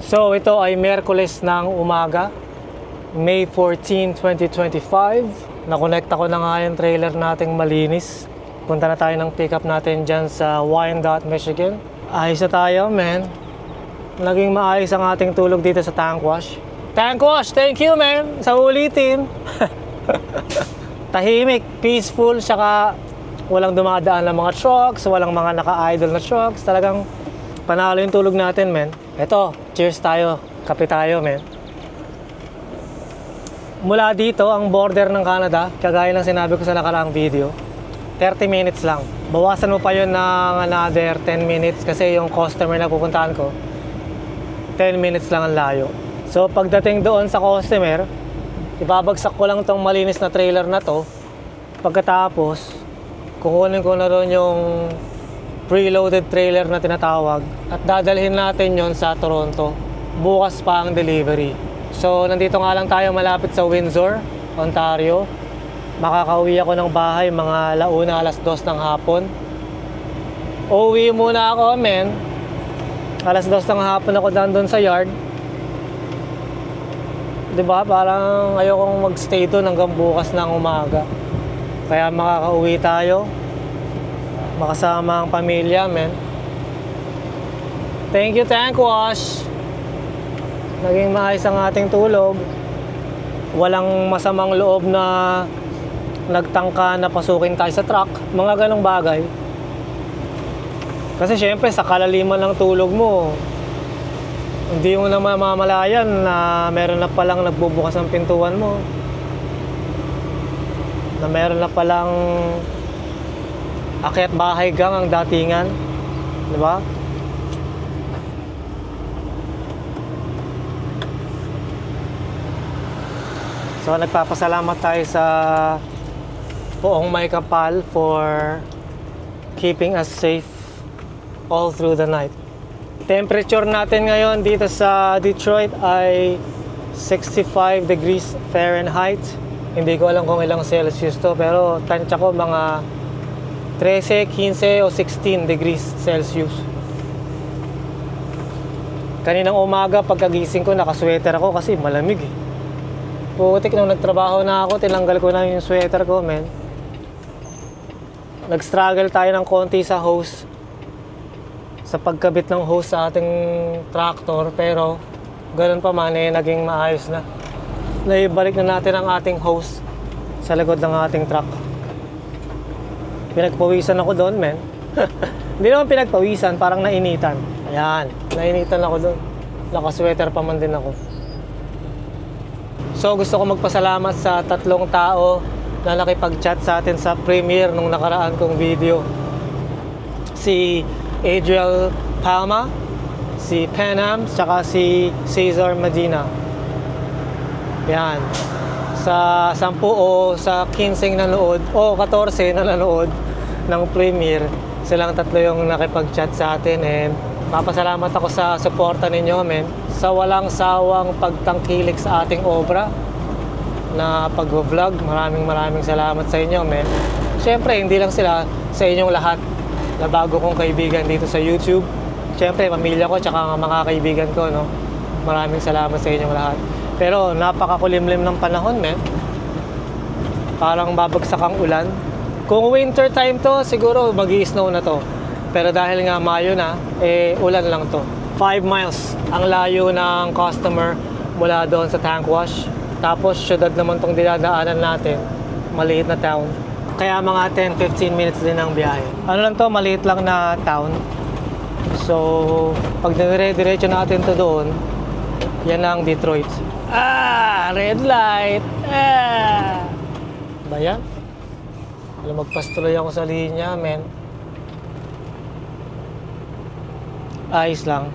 So ito ay Miyerkules ng umaga, May 14, 2025. Nakonect ako na nga yung trailer nating malinis. Punta na tayo ng pickup natin dyan sa Wyandotte, Michigan. Ayos na tayo, man. Naging maayos ang ating tulog dito sa tank wash. Tank wash, thank you, man. Sa ulitin. Tahimik, peaceful, saka walang dumadaan ng mga trucks, walang mga naka-idle na trucks. Talagang panalo yung tulog natin, man. Eto, cheers tayo. Kape tayo, man. Mula dito, ang border ng Canada, kagaya ng sinabi ko sa nakaraang video, 30 minutes lang. Bawasan mo pa yun ng another 10 minutes kasi yung customer na pupuntahan ko, 10 minutes lang ang layo. So, pagdating doon sa customer, ibabagsak ko lang tong malinis na trailer na to. Pagkatapos, kukunin ko na ron yung preloaded trailer na tinatawag at dadalhin natin yon sa Toronto. Bukas pa ang delivery. So, nandito nga lang tayo malapit sa Windsor, Ontario. Makakauwi ako ng bahay mga alauna, alas 2 ng hapon. Uwi muna ako, men. Alas 2 ng hapon ako nandun sa yard. Diba? Parang ayokong magstay doon hanggang bukas ng umaga. Kaya makakauwi tayo. Makasama ang pamilya, men. Thank you, tank wash. Naging maayos ang ating tulog. Walang masamang loob na nagtangka na pasukin tayo sa truck. Mga ganong bagay. Kasi syempre sa kalaliman ng tulog mo, hindi mo na mamamalayan na meron na palang nagbubukas ang pintuan mo. Na meron na palang akyat bahay gang ang datingan. Di ba? So nagpapasalamat tayo sa Poong May Kapal for keeping us safe all through the night. Temperature natin ngayon dito sa Detroit ay 65 degrees Fahrenheit. Hindi ko alam kung ilang Celsius to, pero tansya ko mga 13, 15 o 16 degrees Celsius. Kaninang umaga pagkagising ko nakasweater ako kasi malamig eh. Putik, nung nagtrabaho na ako, tinanggal ko na yung sweater ko, men. Nag-struggle tayo ng konti sa hose, sa pagkabit ng hose sa ating tractor, pero ganun pa man eh, naging maayos na. Naibalik na natin ang ating hose sa likod ng ating truck. Pinagpawisan ako doon, men. Hindi naman pinagpawisan, parang nainitan. Ayan, nainitan ako doon. Nakasweater pa man din ako. So gusto ko magpasalamat sa 3 tao na nakipag-chat sa atin sa premiere nung nakaraan kong video. Si Adriel Palma, si Penham, tsaka si Cesar Medina. Yan. Sa 10 o sa 15 nanood o 14 na nanood ng premiere, silang 3 yung nakipag-chat sa atin, and mapasalamat ako sa suporta ninyo, men, sa walang sawang pagtangkilik sa ating obra na pag-vlog. Maraming salamat sa inyo, men. Siyempre, hindi lang sila, sa inyong lahat na bago kong kaibigan dito sa YouTube. Siyempre, pamilya ko tsaka mga kaibigan ko, no. Maraming salamat sa inyong lahat. Pero napakakulimlim ng panahon, men. Parang babagsak ang ulan. Kung winter time to, siguro mag-i-snow na to. Pero dahil nga Mayo na, eh ulan lang to. 5 miles ang layo ng customer mula doon sa tank wash. Tapos syudad naman tong dinadaanan natin. Maliit na town. Kaya mga 10-15 minutes din ang biyahe. Ano lang to, maliit lang na town. So, pag dire-diretso natin to doon, yan ang Detroit. Red light. Ba yan? Magpastuloy ako sa linya, men. Ayos lang.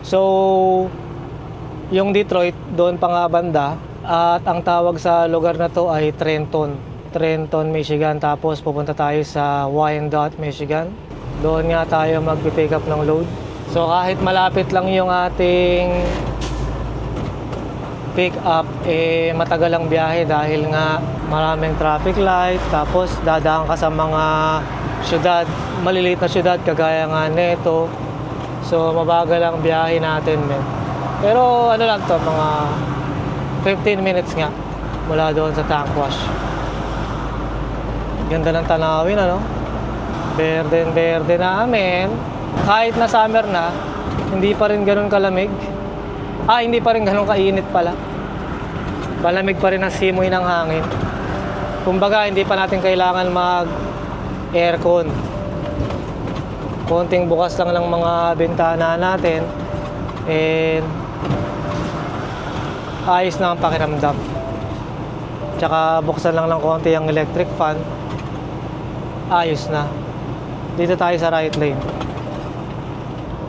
So, yung Detroit, doon pa nga banda. At ang tawag sa lugar na to ay Trenton. Trenton, Michigan. Tapos pupunta tayo sa Wyandotte, Michigan. Doon nga tayo mag-pick up ng load. So kahit malapit lang yung ating pick up, eh matagal ang biyahe dahil nga maraming traffic light. Tapos dadaan ka sa mga syudad, maliliit na syudad kagaya nga neto. So mabagal ang biyahe natin, men. Pero ano lang to, mga 15 minutes nga mula doon sa tank wash. Ganda ng tanawin, ano? Berde namin. Kahit na summer na, hindi pa rin ganun kalamig. Hindi pa rin ganun kainit pala. Malamig pa rin ang simoy ng hangin. Kumbaga, hindi pa natin kailangan mag-aircon. Konting bukas lang ng mga bintana natin. And ayos na ang pakiramdam. Tsaka buksan lang ng konti ang electric fan. Ayos na. Dito tayo sa right lane.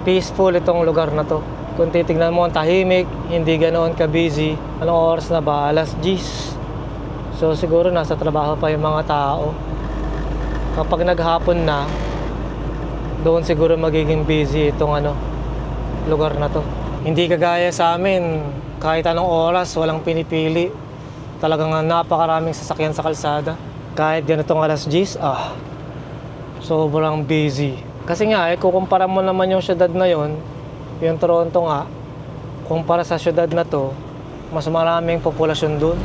Peaceful itong lugar na to. Kung titignan mo, ang tahimik, hindi ganoon ka-busy. Anong oras na ba? Alas 10. So siguro nasa trabaho pa yung mga tao. Kapag naghapon na, doon siguro magiging busy itong lugar na to. Hindi kagaya sa amin, kahit anong oras, walang pinipili. Talagang napakaraming sasakyan sa kalsada. Kahit ganitong alas 10, sobrang busy. Kasi nga, kukumpara mo naman yung syudad na yon, yung Toronto nga, kumpara sa syudad na to, mas maraming populasyon doon.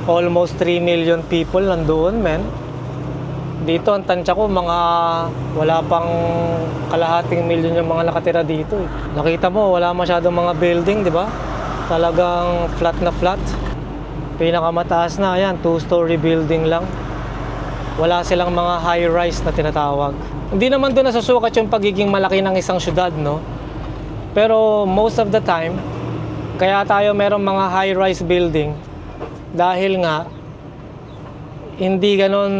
Almost 3 million people nandoon, men. Dito, ang tansya ko, mga wala pang kalahating milyon yung mga nakatira dito. Nakita mo, wala masyadong mga building, di ba? Talagang flat na flat. Pinakamataas na, yan, 2-story building lang. Wala silang mga high-rise na tinatawag. Hindi naman doon nasusukat yung pagiging malaki ng isang syudad, no? Pero most of the time, kaya tayo merong mga high-rise building dahil nga hindi ganon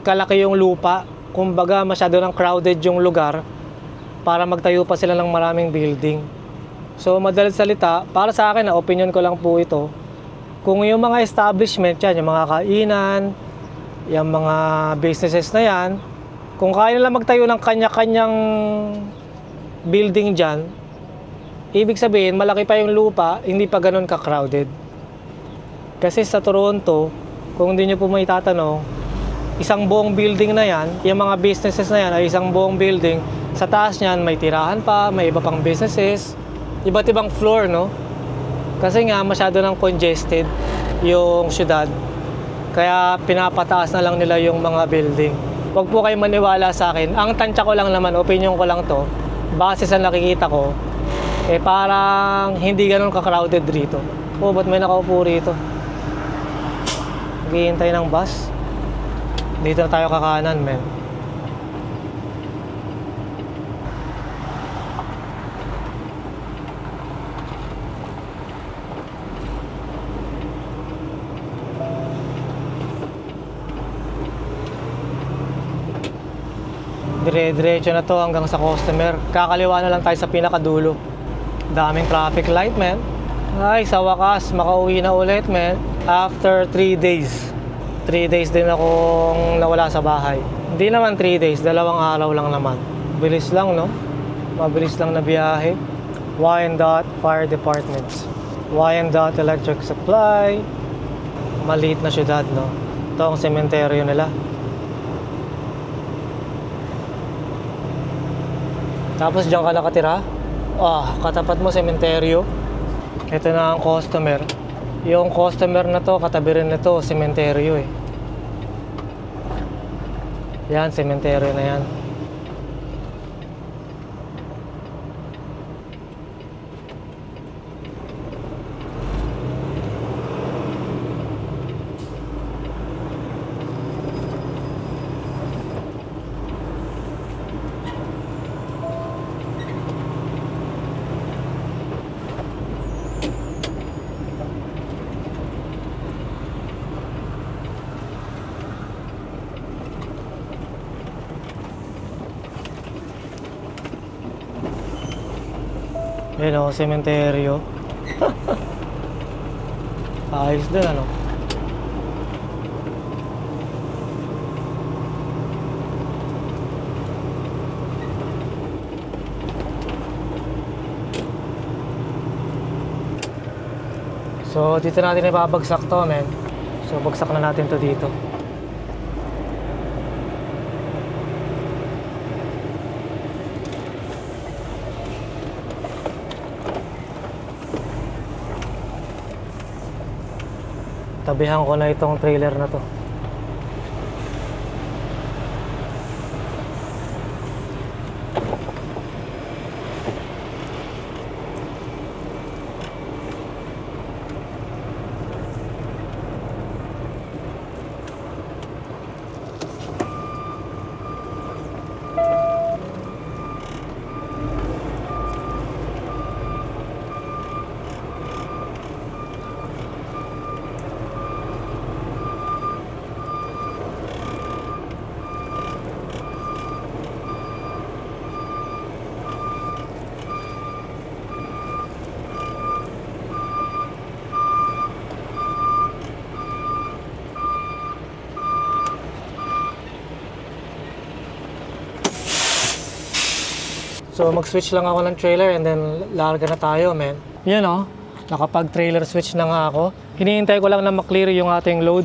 kalaki yung lupa. Kumbaga masyado nang crowded yung lugar para magtayo pa sila ng maraming building. So madalit salita, para sa akin, opinion ko lang po ito, kung yung mga establishment yan, yung mga kainan, yung mga businesses na yan, kung kaya nila magtayo ng kanya-kanyang building dyan, ibig sabihin, malaki pa yung lupa, hindi pa ganun ka-crowded. Kasi sa Toronto, kung hindi nyo po may tatanong, isang buong building na yan, yung mga businesses na yan ay isang buong building, sa taas niyan may tirahan pa, may iba pang businesses, iba't ibang floor, no? Kasi nga, masyado nang congested yung syudad. Kaya pinapataas na lang nila yung mga building. Huwag po kayo maniwala sa akin. Ang tansya ko lang naman, opinion ko lang to, base sa nakikita ko, parang hindi ganun ka-crowded rito. Ba't may nakaupo rito? Naghihintay ng bus. Dito na tayo kakanan, men. Dire-diretso na to hanggang sa customer. Kakaliwa na lang tayo sa pinakadulo. Daming traffic light, man. Ay, sa wakas, makauwi na ulit, man. After 3 days. 3 days din akong nawala sa bahay. Hindi naman 3 days, 2 araw lang naman. Bilis lang, no? Mabilis lang na biyahe. Wyandotte Fire Department. Wyandotte Electric Supply. Maliit na syudad, no? Ito ang sementeryo nila. Tapos diyan ka nakatira. Katapat mo sementeryo. Ito na ang customer. Yung customer na to, katabi rin nito, sementeryo eh. Yan, sementeryo na yan. Yan o, sementeryo. Ayos din, ano? So, dito natin ibabagsak to, men. So, bagsak na natin to dito. Tabihan ko na itong trailer na to. So mag-switch lang ako ng trailer and then larga na tayo, men. Yan o, nakapag-trailer switch na nga ako. Hinihintay ko lang na maklear yung ating load.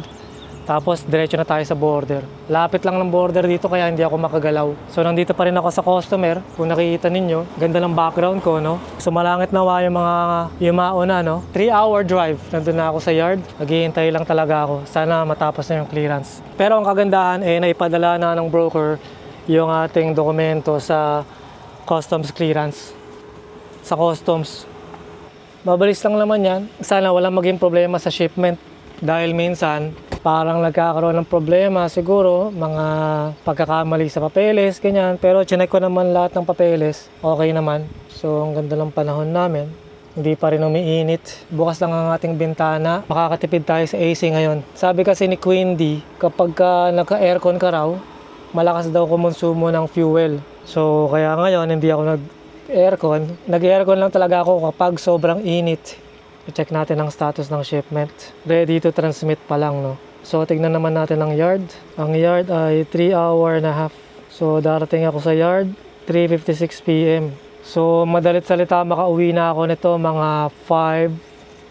Tapos diretso na tayo sa border. Lapit lang ng border dito kaya hindi ako makagalaw. So nandito pa rin ako sa customer. Kung nakikita ninyo, ganda ng background ko, no? Sumalangit nawa yung mga yumao na, no? 3-hour drive. Nandun na ako sa yard. Naghihintay lang talaga ako. Sana matapos na yung clearance. Pero ang kagandahan, naipadala na ng broker yung ating dokumento sa customs clearance. Sa customs. Mabilis lang naman yan. Sana walang maging problema sa shipment. Dahil minsan, parang nagkakaroon ng problema siguro, mga pagkakamali sa papeles, ganyan. Pero chinek ko naman lahat ng papeles. Okay naman. So, ang ganda ng panahon namin. Hindi pa rin umiinit. Bukas lang ang ating bintana. Makakatipid tayo sa AC ngayon. Sabi kasi ni Queen D, kapag naka-aircon ka raw, malakas daw kumonsumo ng fuel. So, kaya ngayon, hindi ako nag-aircon. Nag-aircon lang talaga ako kapag sobrang init. I-check natin ang status ng shipment. Ready to transmit pa lang, no? So, tignan naman natin ang yard. Ang yard ay 3-hour and a half. So, darating ako sa yard, 3:56 PM. So, madalit salita, makauwi na ako nito mga 5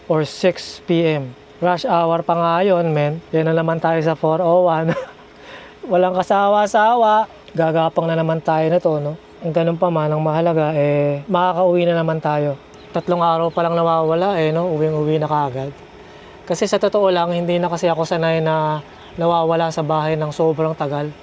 or 6 PM. Rush hour pa nga yun, men. Yan na naman tayo sa 4:01. Walang kasawa-sawa. Gagapang na naman tayo na to, no? Ang ganun pa man, ang mahalaga, makakauwi na naman tayo. 3 araw pa lang nawawala, no? Uwing-uwi na kaagad. Kasi sa totoo lang, hindi na kasi ako sanay na nawawala sa bahay ng sobrang tagal.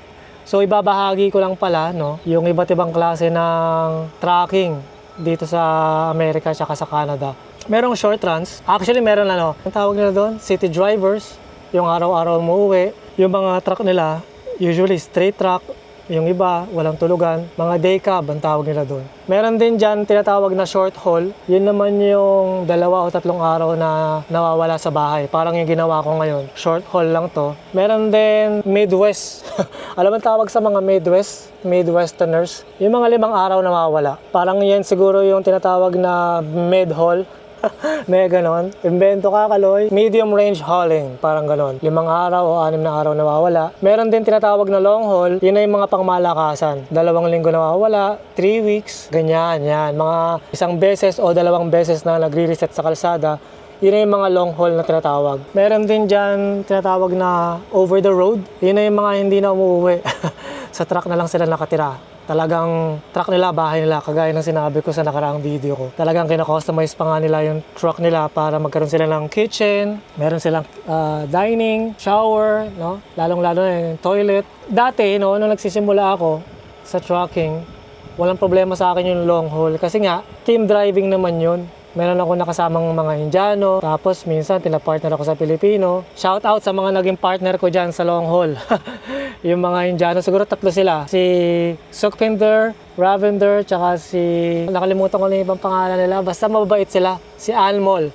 So, ibabahagi ko lang pala, no? Yung iba't ibang klase ng tracking dito sa Amerika at sa Canada. Merong short runs. Actually, meron ang tawag nila doon, city drivers. Yung araw-araw umuwi. Yung mga truck nila, usually straight truck. Yung iba, walang tulugan. Mga day cab, ang tawag nila doon. Meron din dyan tinatawag na short haul. Yun naman yung 2 o 3 araw na nawawala sa bahay. Parang yung ginawa ko ngayon. Short haul lang to. Meron din Midwest. Alam mo tawag sa mga Midwest? Midwesterners. Yung mga 5 araw nawawala. Parang yan siguro yung tinatawag na mid-haul. May ganon. Invento ka, Kaloy. Medium range hauling. Parang ganon. 5 araw o 6 na araw nawawala. Meron din tinatawag na long haul. Yun ay mga pangmalakasan. 2 linggo nawawala. 3 weeks. Ganyan, yan. Mga 1 beses o 2 beses na nagre-reset sa kalsada. Yun ay yung mga long haul na tinatawag. Meron din dyan tinatawag na over the road. Yun ay yung mga hindi na umuwi. Sa truck na lang sila nakatira. Talagang truck nila, bahay nila, kagaya ng sinabi ko sa nakaraang video ko. Talagang kina-customize pa nga nila yung truck nila para magkaroon sila ng kitchen, meron silang dining, shower, no? Lalong-lalo na yung toilet. Dati, no, nung nagsisimula ako sa trucking, walang problema sa akin yung long haul. Kasi nga, team driving naman yun. Meron ako nakasamang mga Indiano, tapos minsan pinapartner ako sa Pilipino. Shout out sa mga naging partner ko dyan sa long haul. Yung mga Indiano, siguro 3 sila. Si Sukhvinder, Ravinder, tsaka si... Nakalimutan ko na yung ibang pangalan nila. Basta mababait sila. Si Anmol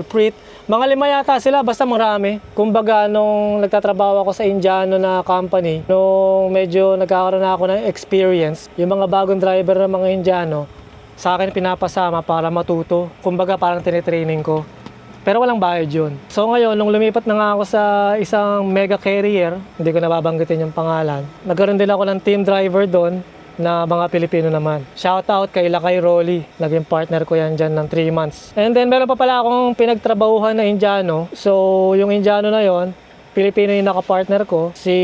Preet. Mga 5 yata sila, basta marami. Kumbaga, nung nagtatrabaho ako sa Indiano na company, nung medyo nagkakaroon na ako ng experience, yung mga bagong driver ng mga Indiano, sa akin pinapasama para matuto. Kumbaga parang tinitraining ko. Pero walang bayad yun. So ngayon, nung lumipat na nga ako sa isang mega carrier, hindi ko nababanggitin yung pangalan, nagkaroon din ako ng team driver doon na mga Pilipino naman. Shoutout kay Lakay Rolly. Naging partner ko yan dyan ng 3 months. And then meron pa pala akong pinagtrabahuhan na Indiano. So yung Indiano na yon, Pilipino yung nakapartner ko, si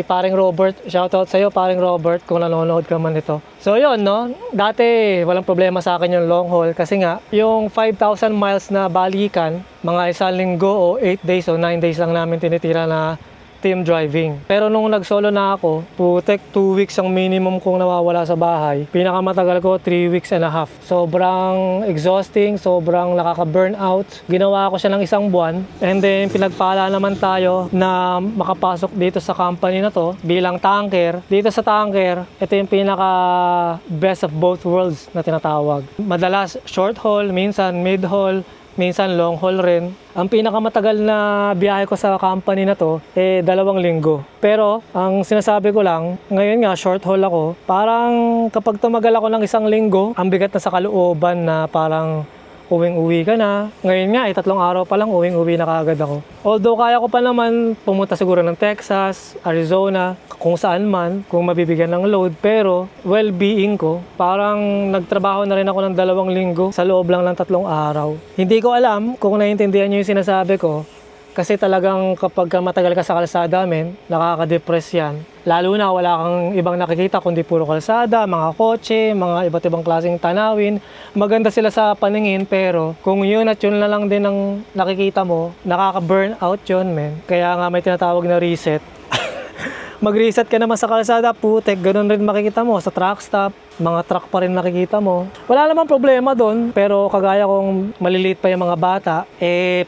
paring Robert. Shoutout sa'yo, paring Robert, kung nanonood ka man nito. So yun, no? Dati, walang problema sa akin yung long haul kasi nga, yung 5,000 miles na balikan, mga isang linggo o 8 days o 9 days lang namin tinitira na team driving. Pero nung nag-solo na ako, putek 2 weeks ang minimum kong nawawala sa bahay. Pinakamatagal ko 3 weeks and a half. Sobrang exhausting, sobrang nakaka-burnout. Ginawa ko siya ng 1 buwan and then pinagpala naman tayo na makapasok dito sa company na to bilang tanker. Dito sa tanker, ito yung pinaka best of both worlds na tinatawag. Madalas short haul, minsan mid haul, minsan long haul rin. Ang pinakamatagal na biyahe ko sa company na to, 2 linggo. Pero, ang sinasabi ko lang, ngayon nga, short haul ako, parang kapag tumagal ako ng 1 linggo, ang bigat na sa kalooban na parang uwing-uwi ka na. Ngayon nga, 3 araw pa lang, uwing-uwi na kaagad ako. Although, kaya ko pa naman pumunta siguro ng Texas, Arizona, kung saan man, kung mabibigyan ng load. Pero, well-being ko, parang nagtrabaho na rin ako ng 2 linggo sa loob lang ng 3 araw. Hindi ko alam kung naiintindihan nyo yung sinasabi ko. Kasi talagang kapag matagal ka sa kalsada, nakaka-depress yan. Lalo na wala kang ibang nakikita kundi puro kalsada, mga kotse, mga iba't ibang klaseng tanawin. Maganda sila sa paningin pero kung yun at yun na lang din ang nakikita mo, nakaka-burn out yun, men. Kaya nga may tinatawag na reset. Mag-reset ka naman sa kalsada, putek, ganun rin makikita mo sa truck stop, mga truck pa rin makikita mo. Wala namang problema doon, pero kagaya kong maliliit pa yung mga bata,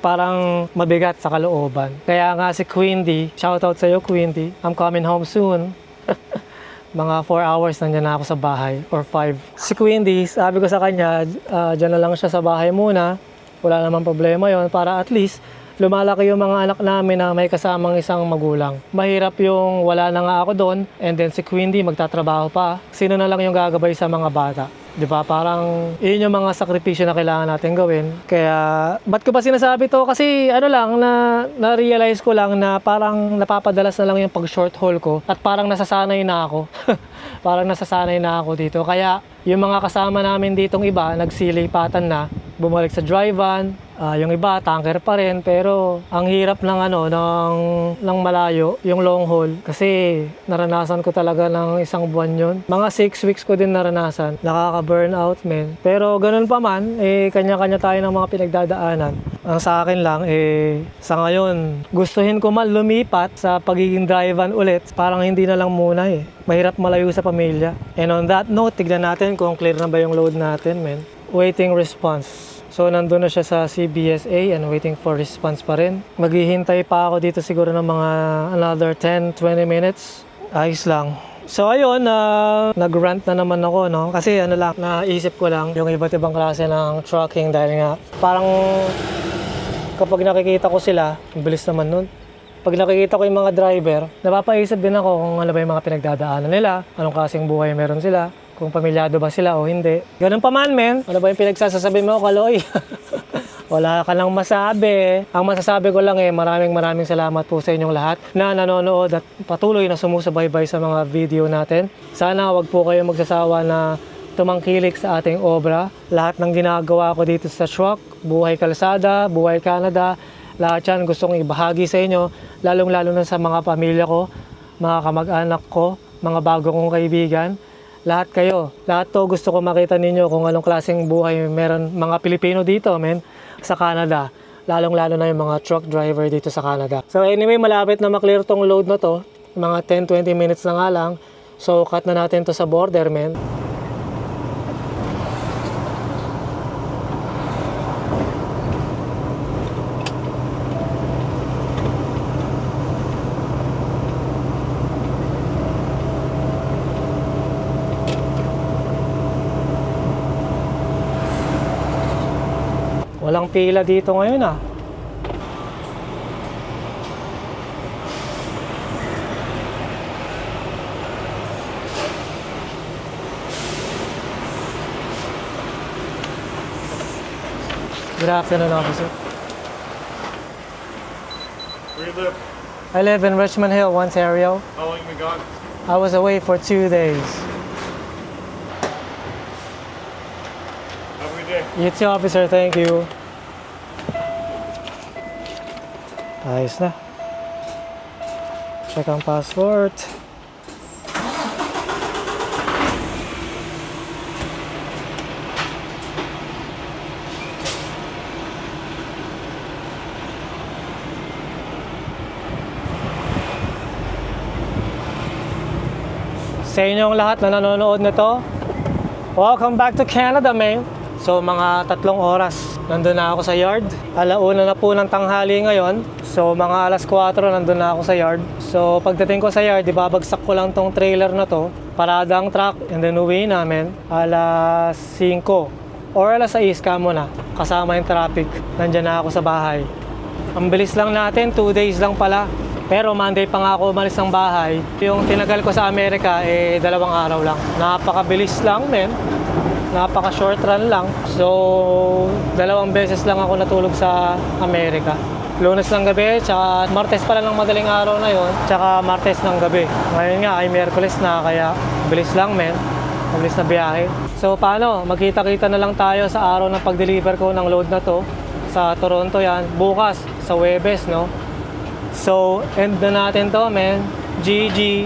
parang mabigat sa kalooban. Kaya nga si Quindy, shoutout sa'yo Quindy, I'm coming home soon. Mga 4 hours nandiyan na ako sa bahay, or 5. Si Quindy, sabi ko sa kanya, dyan na lang siya sa bahay muna. Wala namang problema yon para at least lumalaki yung mga anak namin na may kasamang isang magulang. Mahirap yung wala na nga ako doon and then si Quindy magtatrabaho pa. Sino na lang yung gagabay sa mga bata? Di ba? Parang yun yung mga sakripisyo na kailangan natin gawin. Kaya, ba't ko ba sinasabi to? Kasi ano lang, na-realize ko lang na parang napapadalas na lang yung pag-short haul ko at parang nasasanay na ako. Parang nasasanay na ako dito. Kaya, yung mga kasama namin ditong iba, nagsilipatan na, bumalik sa drive-van, yung iba, tanker pa rin, pero ang hirap ng ng malayo, yung long haul. Kasi naranasan ko talaga ng 1 buwan yun. Mga 6 weeks ko din naranasan. Nakaka-burnout, men. Pero ganun pa man, kanya-kanya tayo ng mga pinagdadaanan. Ang sa akin lang, sa ngayon, gustuhin ko man lumipat sa pagiging drive-van ulit. Parang hindi na lang muna Mahirap malayo sa pamilya. And on that note, tignan natin kung clear na ba yung load natin, men. Waiting response. So, nandun na siya sa CBSA and waiting for response pa rin. Maghihintay pa ako dito siguro ng mga another 10-20 minutes. Ayos lang. So, ayun, nag-rant na naman ako, no? Kasi naisip ko lang yung iba't ibang klase ng trucking dahil nga parang kapag nakikita ko sila, ang bilis naman nun. Pag nakikita ko yung mga driver, napapaisip din ako kung ano ba yung mga pinagdadaanan nila, anong klaseng buhay meron sila, kung pamilyado ba sila o hindi. Ganun pa man, men. Ano ba yung pinagsasabi mo, Kaloy? Wala ka lang masabi. Ang masasabi ko lang maraming salamat po sa inyong lahat na nanonood at patuloy na sumusubaybay sa mga video natin. Sana wag po kayo magsasawa na tumangkilik sa ating obra. Lahat ng ginagawa ko dito sa truck, Buhay Kalsada, Buhay Canada, lahat yan gusto kong ibahagi sa inyo, lalong-lalo na sa mga pamilya ko, mga kamag-anak ko, mga bago kong kaibigan. Lahat kayo, lahat to gusto ko makita ninyo kung anong klaseng buhay meron mga Pilipino dito, sa Canada. Lalong-lalo na yung mga truck driver dito sa Canada. So anyway, malapit na maklear tong load na to. Mga 10-20 minutes na nga lang. So cut na natin to sa border, men. Walang pila dito ngayon Good afternoon, officer. Where you live? I live in Richmond Hill, Ontario. How long you been gone? I was away for 2 days. Have a good day. You too, officer. Thank you. Ayos na. Check ang passport. Sa inyong lahat na nanonood nito, welcome back to Canada, man. So mga 3 oras, nandun na ako sa yard. Alauna na po ng tanghali ngayon. So mga alas 4, nandun na ako sa yard. So pagdating ko sa yard, ibabagsak ko lang tong trailer na to. Parada ang truck, and then uwi namin. Alas 5 or alas 6 ka muna. Kasama yung traffic. Nandyan na ako sa bahay. Ang bilis lang natin, 2 days lang pala. Pero Monday pa nga ako umalis ng bahay. Yung tinagal ko sa Amerika, 2 araw lang. Napakabilis lang, men. Napaka short run lang. So, 2 beses lang ako natulog sa Amerika. Lunes ng gabi, tsaka Martes pala ng madaling araw na yon, tsaka Martes ng gabi. Ngayon nga ay Miyerkules na, kaya bilis lang, men. Mabilis na biyahe. So, paano? Magkita-kita na lang tayo sa araw ng pag-deliver ko ng load na to. Sa Toronto yan. Bukas, sa Huwebes, no? So, end na natin to, men. GG.